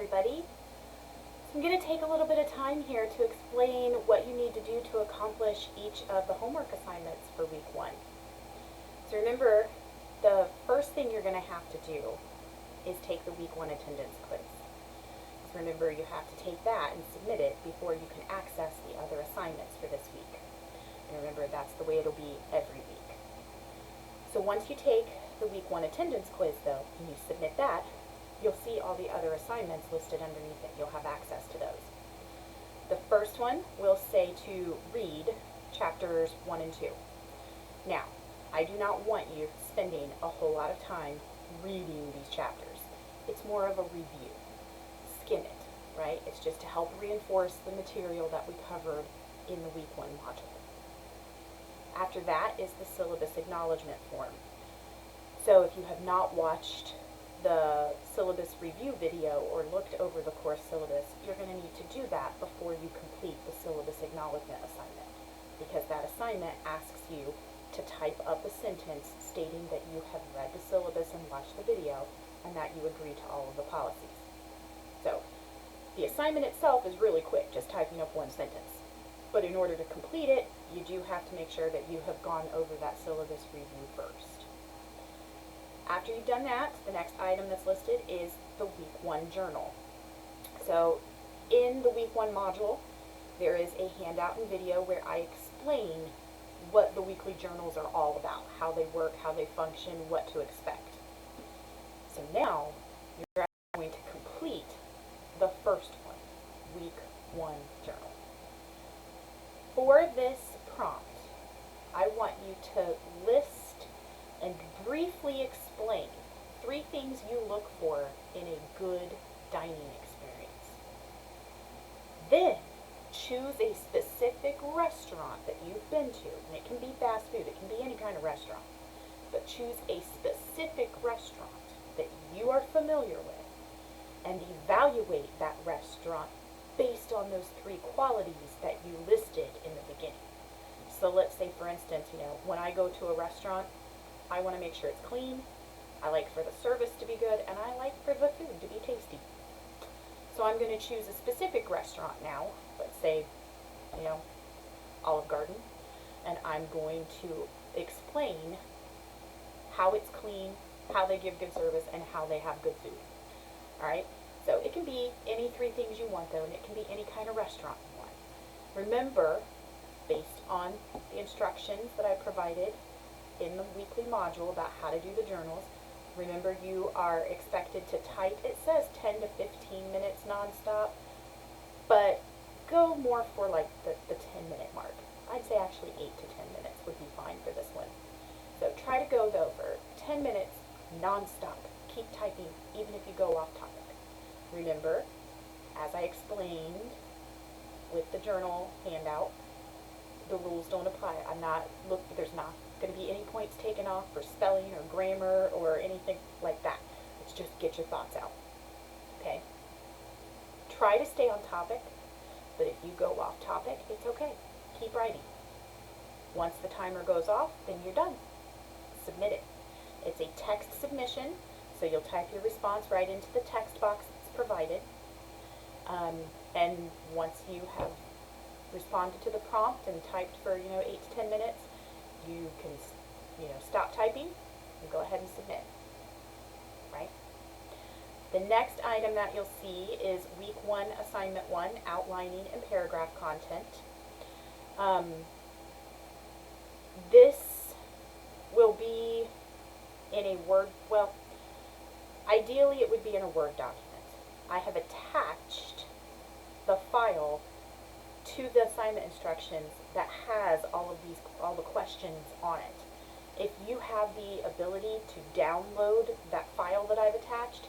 everybody. So I'm going to take a little bit of time here to explain what you need to do to accomplish each of the homework assignments for week 1. So remember, the first thing you're going to have to do is take the week 1 attendance quiz. So remember, you have to take that and submit it before you can access the other assignments for this week. And remember, that's the way it'll be every week. So once you take the week 1 attendance quiz, though, and you submit that, you'll see all the other assignments listed underneath it. You'll have access to those. The first one will say to read chapters 1 and 2. Now, I do not want you spending a whole lot of time reading these chapters. It's more of a review. Skim it, right? It's just to help reinforce the material that we covered in the week 1 module. After that is the syllabus acknowledgement form. So if you have not watched the syllabus review video or looked over the course syllabus, you're going to need to do that before you complete the syllabus acknowledgement assignment, because that assignment asks you to type up a sentence stating that you have read the syllabus and watched the video and that you agree to all of the policies. So the assignment itself is really quick, just typing up one sentence. But in order to complete it, you do have to make sure that you have gone over that syllabus review first. After you've done that, the next item that's listed is the week 1 journal. So in the week 1 module, there is a handout and video where I explain what the weekly journals are all about, how they work, how they function, what to expect. So now you're going to complete the first one, week 1 journal. For this prompt, I want you to list and briefly explain 3 things you look for in a good dining experience. Then choose a specific restaurant that you've been to, and it can be fast food, it can be any kind of restaurant, but choose a specific restaurant that you are familiar with and evaluate that restaurant based on those 3 qualities that you listed in the beginning. So let's say, for instance, when I go to a restaurant, I want to make sure it's clean, I like for the service to be good, and I like for the food to be tasty. So I'm going to choose a specific restaurant now, let's say, Olive Garden, and I'm going to explain how it's clean, how they give good service, and how they have good food. Alright? So it can be any 3 things you want, though, and it can be any kind of restaurant you want. Remember, based on the instructions that I provided in the weekly module about how to do the journals, remember you are expected to type, it says 10 to 15 minutes nonstop, but go more for like the 10-minute mark. I'd say actually 8 to 10 minutes would be fine for this one. So try to go though for 10 minutes nonstop. Keep typing even if you go off topic. Remember, as I explained with the journal handout, the rules don't apply. There's not going to be any points taken off for spelling or grammar or anything like that. It's just get your thoughts out. Okay? Try to stay on topic, but if you go off topic, it's okay. Keep writing. Once the timer goes off, then you're done. Submit it. It's a text submission, so you'll type your response right into the text box that's provided. And once you have responded to the prompt and typed for 8 to 10 minutes, you can stop typing and go ahead and submit. Right? The next item that you'll see is week 1 assignment 1, outlining and paragraph content. This will be in a Word, ideally it would be in a Word document. I have attached the file to the assignment instructions that has all the questions on it. If you have the ability to download that file that I've attached,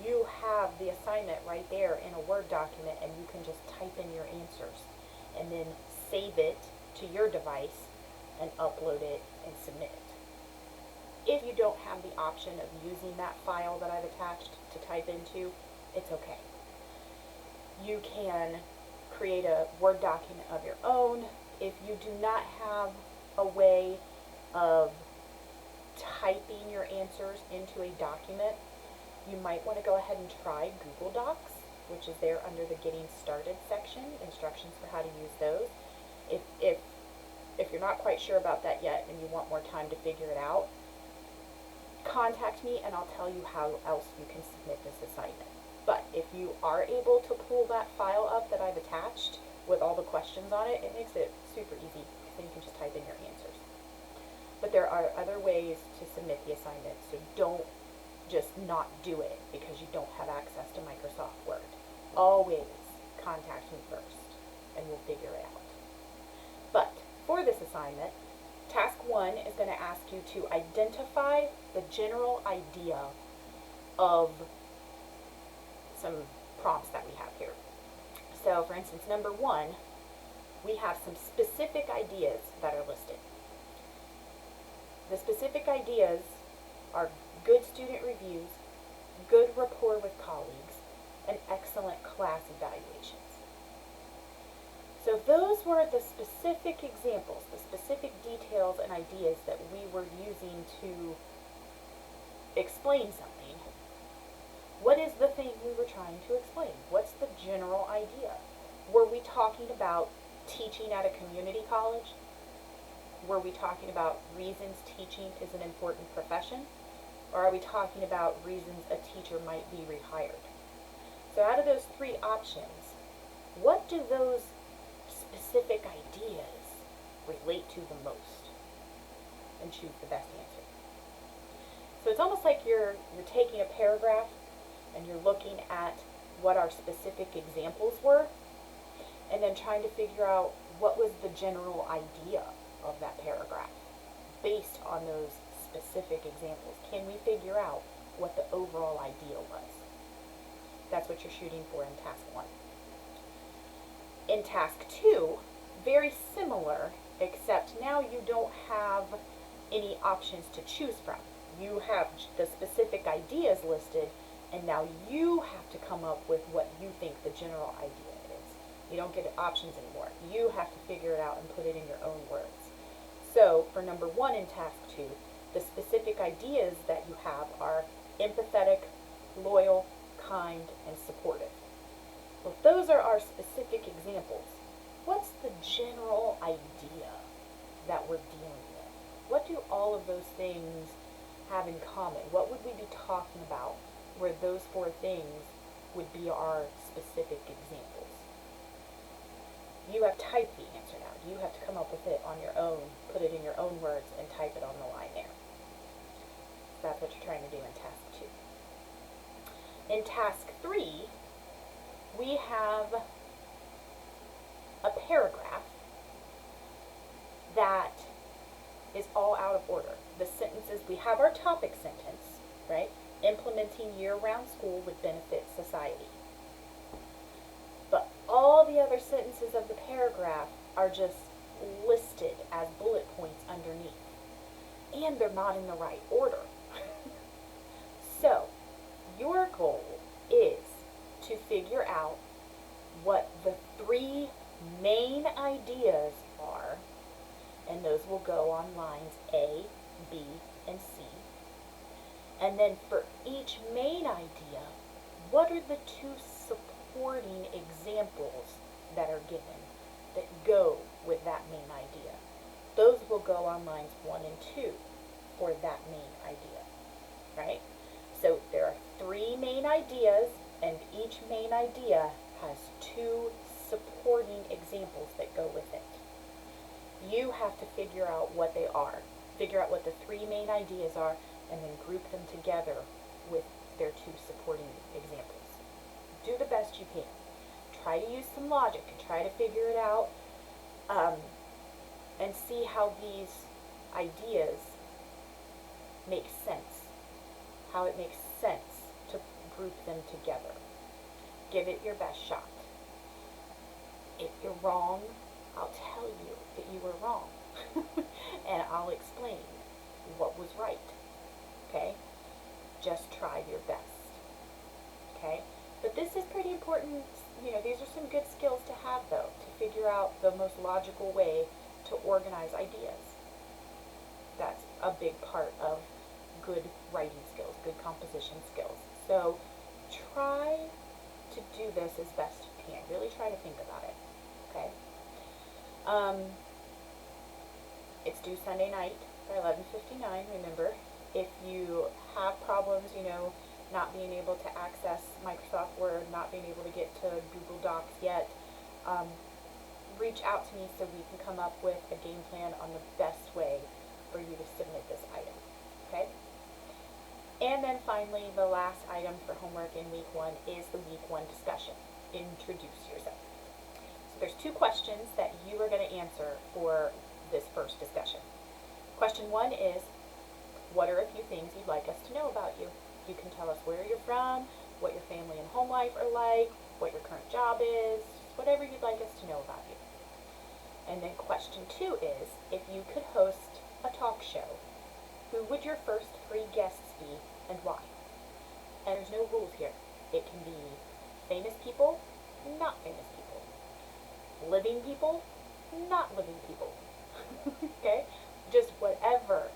you have the assignment right there in a Word document, and you can just type in your answers and then save it to your device and upload it and submit it. If you don't have the option of using that file that I've attached to type into, it's okay. You can create a Word document of your own. If you do not have a way of typing your answers into a document, you might want to go ahead and try Google Docs. which is there under the Getting Started section, instructions for how to use those. If you're not quite sure about that yet and you want more time to figure it out, contact me and I'll tell you how else you can submit this assignment. But if you are able to pull that file up that I've attached with all the questions on it, it makes it super easy because then you can just type in your answers. But there are other ways to submit the assignment, so don't just not do it because you don't have access to Microsoft Word. Always contact me first and we'll figure it out. But for this assignment, task 1 is going to ask you to identify the general idea of some prompts that we have here. So for instance, number 1, we have some specific ideas that are listed. The specific ideas are good student reviews, good rapport with colleagues, and excellent class evaluations. So those were the specific examples, the specific details and ideas that we were using to explain something. What is the thing we were trying to explain? What's the general idea? Were we talking about teaching at a community college? Were we talking about reasons teaching is an important profession? Or are we talking about reasons a teacher might be rehired? So out of those 3 options, what do those specific ideas relate to the most? And choose the best answer. So it's almost like you're taking a paragraph and you're looking at what our specific examples were and then trying to figure out what was the general idea of that paragraph based on those specific examples. Can we figure out what the overall idea was? That's what you're shooting for in task 1. In task 2, very similar, except now you don't have any options to choose from. You have the specific ideas listed, and now you have to come up with what you think the general idea is. You don't get options anymore. You have to figure it out and put it in your own words. So for number 1 in task 2, the specific ideas that you have are empathetic, loyal, kind, and supportive. Well, if those are our specific examples, what's the general idea that we're dealing with? What do all of those things have in common? What would we be talking about where those 4 things would be our specific examples? You have typed the answer now. You have to come up with it on your own, put it in your own words, and type it on the line there. That's what you're trying to do in task 2. In task 3, we have a paragraph that is all out of order. The sentences, we have our topic sentence, right? Implementing year-round school would benefit society. But all the other sentences of the paragraph are just listed as bullet points underneath. And they're not in the right order. So, your goal is to figure out what the 3 main ideas are, and those will go on lines A, B, and C. And then for each main idea, what are the 2 supporting examples that are given that go with that main idea? Those will go on lines 1 and 2 for that main idea, right? So there are 3 main ideas, and each main idea has 2 supporting examples that go with it. You have to figure out what they are. Figure out what the 3 main ideas are, and then group them together with their 2 supporting examples. Do the best you can. Try to use some logic and try to figure it out, and see how these ideas make sense. How it makes sense to group them together. Give it your best shot. If you're wrong, I'll tell you that you were wrong. And I'll explain what was right. Okay? Just try your best. Okay? But this is pretty important. You know, these are some good skills to have, though, to figure out the most logical way to organize ideas. That's a big part of good writing skills, good composition skills. So try to do this as best you can. Really try to think about it, okay? Um, it's due Sunday night by 11:59, remember. If you have problems, not being able to access Microsoft Word, not being able to get to Google Docs yet, reach out to me so we can come up with a game plan on the best way for you to submit this item, okay? And then finally, the last item for homework in week 1 is the week 1 discussion. Introduce yourself. So there's 2 questions that you are going to answer for this first discussion. Question 1 is, what are a few things you'd like us to know about you? You can tell us where you're from, what your family and home life are like, what your current job is, whatever you'd like us to know about you. And then question 2 is, if you could host a talk show, who would your first 3 guests be and why? And there's no rules here. It can be famous people, not famous people. Living people, not living people. Okay? Just whatever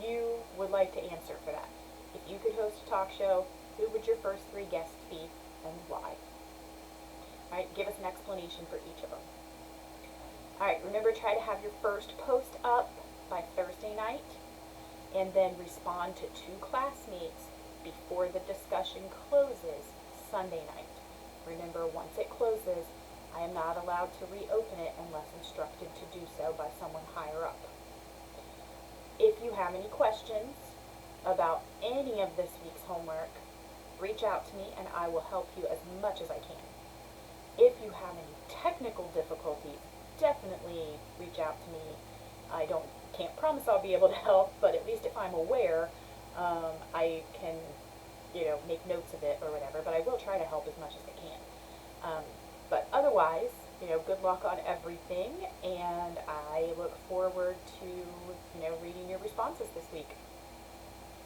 you would like to answer for that. If you could host a talk show, who would your first 3 guests be and why? Alright, give us an explanation for each of them. Alright, remember, try to have your first post up by Thursday night, and then respond to 2 classmates before the discussion closes Sunday night. Remember, once it closes, I am not allowed to reopen it unless instructed to do so by someone higher up. If you have any questions about any of this week's homework, reach out to me and I will help you as much as I can. If you have any technical difficulties, definitely reach out to me. I can't promise I'll be able to help, but at least if I'm aware, I can, make notes of it or whatever, but I will try to help as much as I can. But otherwise, good luck on everything, and I look forward to, reading your responses this week.